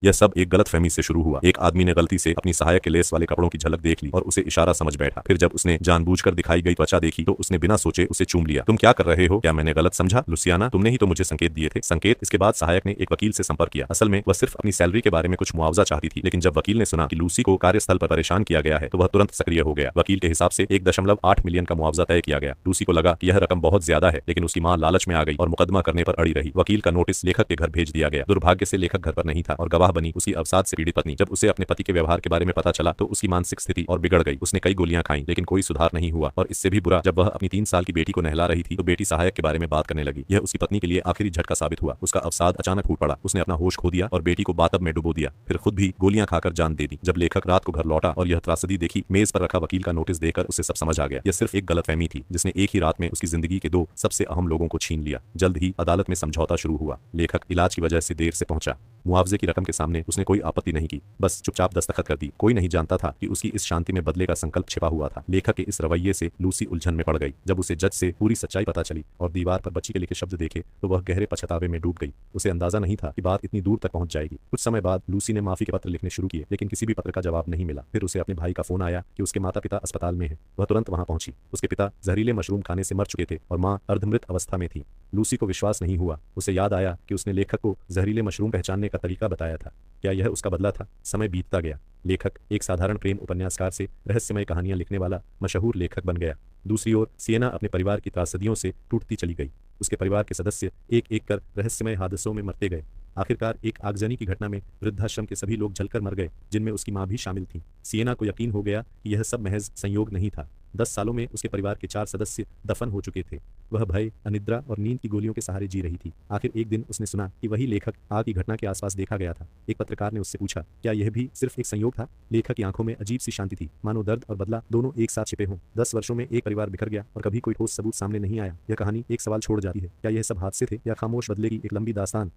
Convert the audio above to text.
यह सब एक गलतफहमी से शुरू हुआ। एक आदमी ने गलती से अपनी सहायक के लेस वाले कपड़ों की झलक देख ली और उसे इशारा समझ बैठा। फिर जब उसने जानबूझकर दिखाई गई त्वचा देखी तो उसने बिना सोचे उसे चूम लिया। तुम क्या कर रहे हो? क्या मैंने गलत समझा? लुसियाना, तुमने ही तो मुझे संकेत दिए थे। संकेत? इसके बाद सहायक ने एक वकील से संपर्क किया। असल में वह सिर्फ अपनी सैलरी के बारे में कुछ मुआवजा चाहती थी, लेकिन जब वकील ने सुना कि लूसी को कार्यस्थल पर परेशान किया गया है तो वह तुरंत सक्रिय हो गया। वकील के हिसाब से 1.8 मिलियन का मुआवजा तय किया गया। लूसी को लगा कि यह रकम बहुत ज्यादा है, लेकिन उसकी मां लालच में आ गई और मुकदमा करने पर अड़ी रही। वकील का नोटिस लेखक के घर भेज दिया गया। दुर्भाग्य से लेखक घर पर नहीं था और गवाह बनी उसकी अवसाद से पीड़ित पत्नी। जब उसे अपने पति के व्यवहार के बारे में पता चला तो उसकी मानसिक स्थिति और बिगड़ गई। उसने कई गोलियां खाई, लेकिन कोई सुधार नहीं हुआ। और इससे भी बुरा, जब वह अपनी 3 साल की बेटी को नहला रही थी तो बेटी सहायक के बारे में बात करने लगी। यह उसकी पत्नी के लिए आखिरी झटका साबित हुआ। उसका अवसाद अचानक फूट पड़ा। उसने अपना होश खो दिया और बेटी को बातब में डुबो दिया, फिर खुद भी गोलियां खाकर जान दे दी। जब लेखक रात को घर लौटा और यह त्रासदी देखी, मेज पर रखा वकील का नोटिस देखकर उसे सब समझ आ गया। यह सिर्फ एक गलतफहमी थी जिसने एक ही रात में उसकी जिंदगी के 2 सबसे अहम लोगों को छीन लिया। जल्द ही अदालत में समझौता शुरू हुआ। लेखक इलाज की वजह से देर से पहुंचा। मुआवजे की रकम के सामने उसने कोई आपत्ति नहीं की, बस चुपचाप दस्तखत कर दी। कोई नहीं जानता था कि उसकी इस शांति में बदले का संकल्प छिपा हुआ था। लेखक के इस रवैये से लूसी उलझन में पड़ गई। जब उसे जज से पूरी सच्चाई पता चली और दीवार पर बच्ची के लिखे शब्द देखे तो वह गहरे पछतावे में डूब गई। उसे अंदाजा नहीं था कि बात इतनी दूर तक पहुंच जाएगी। कुछ समय बाद लूसी ने माफी के पत्र लिखने शुरू किए, लेकिन किसी भी पत्र का जवाब नहीं मिला। फिर उसे अपने भाई का फोन आया कि उसके माता पिता अस्पताल में हैं। वह तुरंत वहां पहुंची। उसके पिता जहरीले मशरूम खाने से मर चुके थे और मां अर्धमृत अवस्था में थी। लूसी को विश्वास नहीं हुआ। उसे याद आया कि उसने लेखक को जहरीले मशरूम पहचानने का तरीका बताया था। क्या यह उसका बदला था? समय बीतता गया। लेखक एक साधारण प्रेम उपन्यासकार से रहस्यमय कहानियां लिखने वाला मशहूर लेखक बन गया। दूसरी ओर सिएना अपने परिवार की त्रासदियों से टूटती चली गई। उसके परिवार के सदस्य एक एक कर रहस्यमय हादसों में मरते गए। आखिरकार एक आगजनी की घटना में वृद्धाश्रम के सभी लोग जलकर मर गए, जिनमें उसकी मां भी शामिल थी। सिएना को यकीन हो गया कि यह सब महज संयोग नहीं था। 10 सालों में उसके परिवार के 4 सदस्य दफन हो चुके थे। वह भय, अनिद्रा और नींद की गोलियों के सहारे जी रही थी। आखिर एक दिन उसने सुना कि वही लेखक आग की घटना के आसपास देखा गया था। एक पत्रकार ने उससे पूछा, क्या यह भी सिर्फ एक संयोग था? लेखक की आंखों में अजीब सी शांति थी, मानो दर्द और बदला दोनों एक साथ छिपे हों। 10 वर्षों में एक परिवार बिखर गया और कभी कोई ठोस सबूत सामने नहीं आया। यह कहानी एक सवाल छोड़ जाती है, क्या यह सब हादसे थे या खामोश बदले की एक लंबी दास्तान?